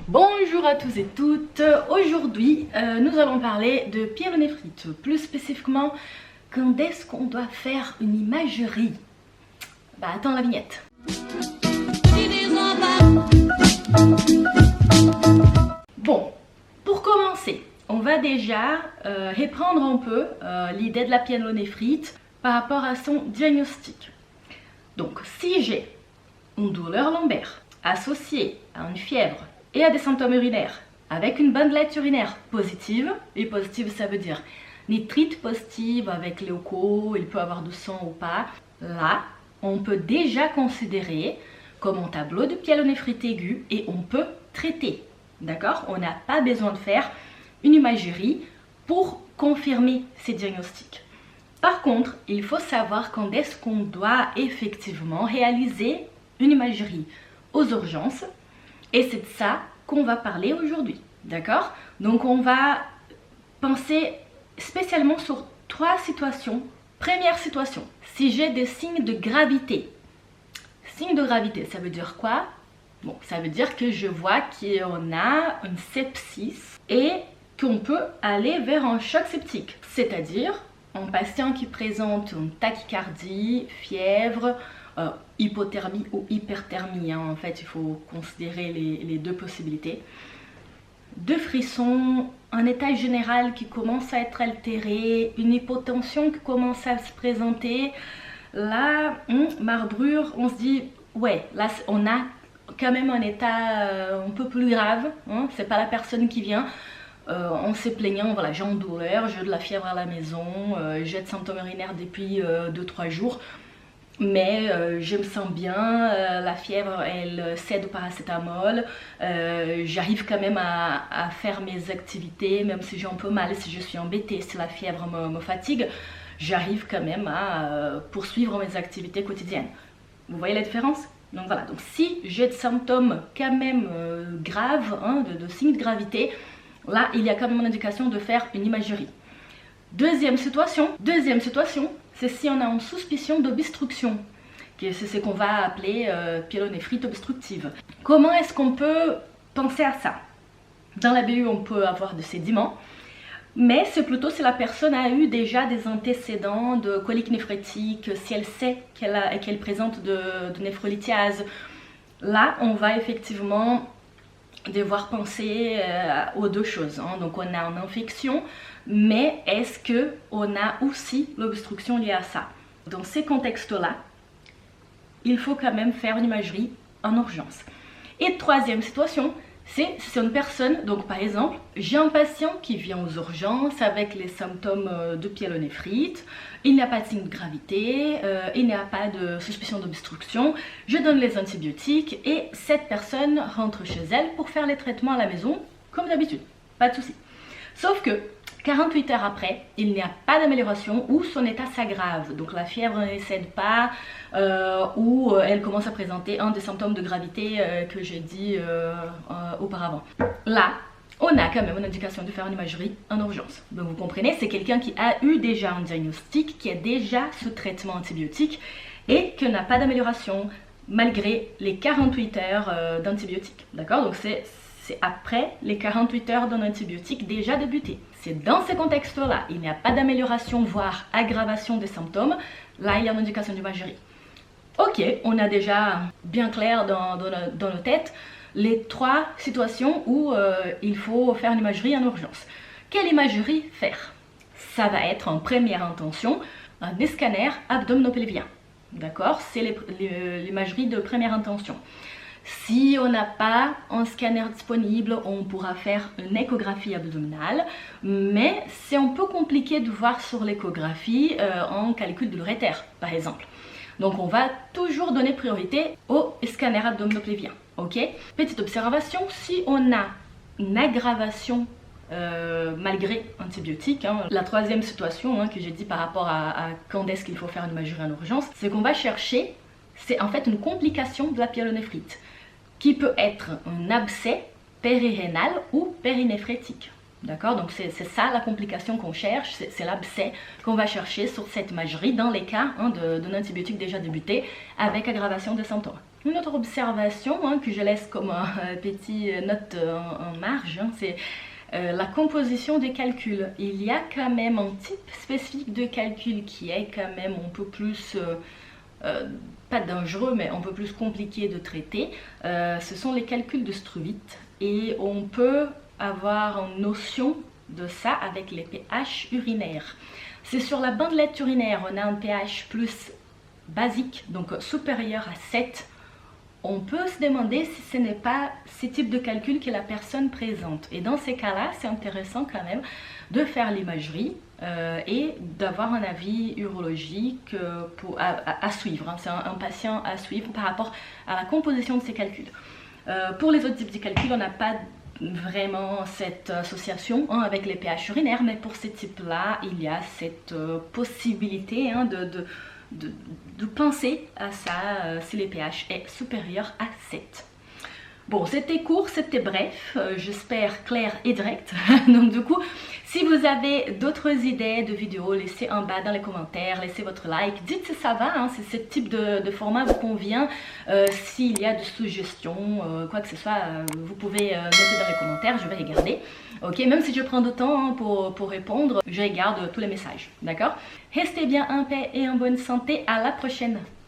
Bonjour à tous et toutes, aujourd'hui nous allons parler de pyélonéphrite, plus spécifiquement quand est-ce qu'on doit faire une imagerie. Bah attends la vignette. Bon, pour commencer, on va déjà reprendre un peu l'idée de la pyélonéphrite par rapport à son diagnostic. Donc si j'ai une douleur lombaire associée à une fièvre et à des symptômes urinaires avec une bandelette urinaire positive, et positive ça veut dire nitrite positive avec l'écho, il peut avoir du sang ou pas, là on peut déjà considérer comme un tableau de pyélonéphrite aiguë et on peut traiter, d'accord? On n'a pas besoin de faire une imagerie pour confirmer ces diagnostics. Par contre, il faut savoir quand est-ce qu'on doit effectivement réaliser une imagerie aux urgences. Et c'est de ça qu'on va parler aujourd'hui, d'accord? Donc on va penser spécialement sur 3 situations. Première situation, si j'ai des signes de gravité. Signes de gravité, ça veut dire quoi? Bon, ça veut dire que je vois qu'on a une sepsis et qu'on peut aller vers un choc septique. C'est-à-dire un patient qui présente une tachycardie, fièvre, hypothermie ou hyperthermie, hein. En fait il faut considérer les deux possibilités, de frissons, un état général qui commence à être altéré, une hypotension qui commence à se présenter, là, marbrure, on se dit ouais, là on a quand même un état un peu plus grave, hein. C'est pas la personne qui vient en se plaignant, voilà, j'ai une douleur, j'ai de la fièvre à la maison, j'ai de symptômes urinaires depuis 2-3 jours, mais je me sens bien, la fièvre elle cède au paracétamol, j'arrive quand même à faire mes activités, même si j'ai un peu mal, si je suis embêtée, si la fièvre me fatigue, j'arrive quand même à poursuivre mes activités quotidiennes. Vous voyez la différence? Donc voilà, donc si j'ai des symptômes quand même graves, hein, de signes de gravité, là il y a quand même une indication de faire une imagerie. Deuxième situation, c'est si on a une suspicion d'obstruction, c'est ce qu'on va appeler pyélonéphrite obstructive. Comment est-ce qu'on peut penser à ça? Dans la BU, on peut avoir des sédiments, mais c'est plutôt si la personne a eu déjà des antécédents de colique néphrétique, si elle sait qu'elle présente de néphrolithiase. Là, on va effectivement devoir penser aux deux choses, hein. Donc on a une infection, mais est-ce qu'on a aussi l'obstruction liée à ça? Dans ces contextes-là, il faut quand même faire une imagerie en urgence. Et troisième situation, c'est une personne, donc par exemple, j'ai un patient qui vient aux urgences avec les symptômes de pyélonéphrite, il n'y a pas de signe de gravité, il n'y a pas de suspicion d'obstruction, je donne les antibiotiques et cette personne rentre chez elle pour faire les traitements à la maison, comme d'habitude, pas de souci. Sauf que 48 heures après, il n'y a pas d'amélioration ou son état s'aggrave. Donc la fièvre ne cède pas ou elle commence à présenter un des symptômes de gravité que j'ai dit auparavant. Là, on a quand même une indication de faire une imagerie en urgence. Donc vous comprenez, c'est quelqu'un qui a eu déjà un diagnostic, qui a déjà ce traitement antibiotique et qui n'a pas d'amélioration malgré les 48 heures d'antibiotiques. D'accord? Donc c'est après les 48 heures d'un antibiotique déjà débuté. C'est dans ces contextes-là, il n'y a pas d'amélioration, voire aggravation des symptômes, là il y a une indication d'imagerie. Ok, on a déjà bien clair dans nos têtes les 3 situations où il faut faire une imagerie en urgence. Quelle imagerie faire? Ça va être en première intention un scanner abdominopelvien. D'accord? C'est l'imagerie de première intention. Si on n'a pas un scanner disponible, on pourra faire une échographie abdominale, mais c'est un peu compliqué de voir sur l'échographie en calcul de l'uréter, par exemple. Donc on va toujours donner priorité au scanner abdominopelvien, ok? Petite observation, si on a une aggravation malgré antibiotiques, hein, la troisième situation que j'ai dit par rapport à quand est-ce qu'il faut faire une imagerie en urgence, c'est qu'on va chercher, c'est en fait une complication de la pyélonéphrite, qui peut être un abcès périrénal ou périnéphrétique. D'accord? Donc c'est ça la complication qu'on cherche, c'est l'abcès qu'on va chercher sur cette imagerie dans les cas d'un antibiotique déjà débuté avec aggravation des symptômes. Une autre observation que je laisse comme petite note en marge, c'est la composition des calculs. Il y a quand même un type spécifique de calcul qui est quand même un peu plus, pas dangereux, mais un peu plus compliqué de traiter. Ce sont les calculs de Struwit et on peut avoir une notion de ça avec les pH urinaires. C'est sur la bandelette urinaire, on a un pH plus basique, donc supérieur à 7. On peut se demander si ce n'est pas ce type de calcul que la personne présente. Et dans ces cas-là, c'est intéressant quand même de faire l'imagerie et d'avoir un avis urologique à suivre. C'est un patient à suivre par rapport à la composition de ces calculs. Pour les autres types de calculs, on n'a pas vraiment cette association avec les pH urinaires, mais pour ces types-là, il y a cette possibilité de penser à ça si le pH est supérieur à 7. Bon, c'était court, c'était bref, j'espère clair et direct. Donc du coup, si vous avez d'autres idées de vidéos, laissez en bas dans les commentaires, laissez votre like, dites si ça va, si ce type de format vous convient, s'il y a des suggestions, quoi que ce soit, vous pouvez noter dans les commentaires, je vais regarder. Ok, même si je prends du temps pour répondre, je regarde tous les messages, d'accord? Restez bien en paix et en bonne santé, à la prochaine!